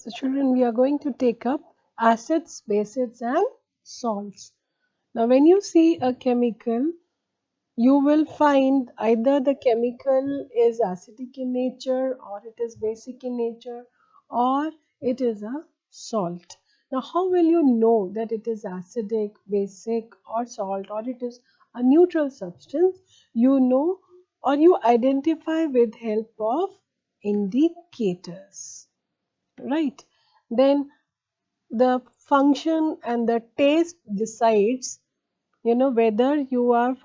So children, we are going to take up acids, bases and salts. Now when you see a chemical, you will find either the chemical is acidic in nature, or it is basic in nature, or it is a salt. Now how will you know that it is acidic, basic or salt, or it is a neutral substance? You know, or you identify with help of indicators, right? Then the function and the taste decides, whether you are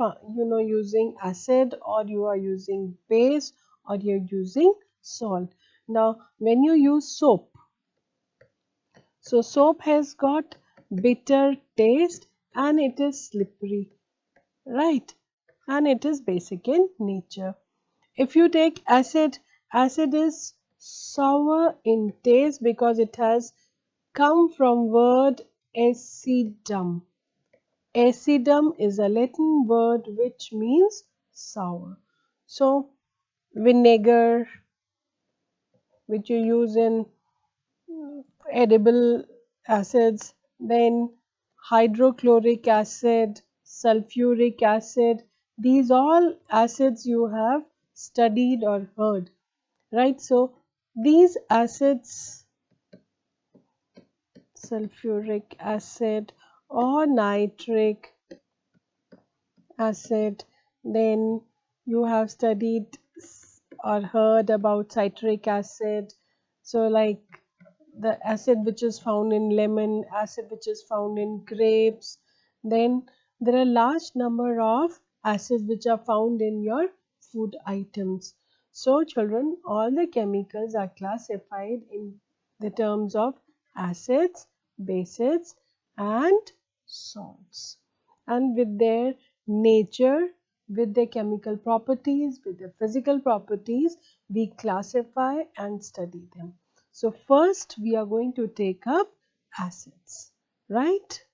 using acid, or you are using base, or you're using salt. Now when you use soap, so soap has got bitter taste and it is slippery, right? And it is basic in nature. If you take acid, acid is sour in taste because it has come from word acidum. Acidum is a Latin word which means sour. So vinegar, which you use in edible acids, then hydrochloric acid, sulfuric acid, these all acids you have studied or heard, right? So these acids, sulfuric acid or nitric acid, then you have studied or heard about citric acid. So like the acid which is found in lemon, acid which is found in grapes, then there are large number of acids which are found in your food items. So children, all the chemicals are classified in the terms of acids, bases and salts, and with their nature, with their chemical properties, with their physical properties, we classify and study them. So first we are going to take up acids, right?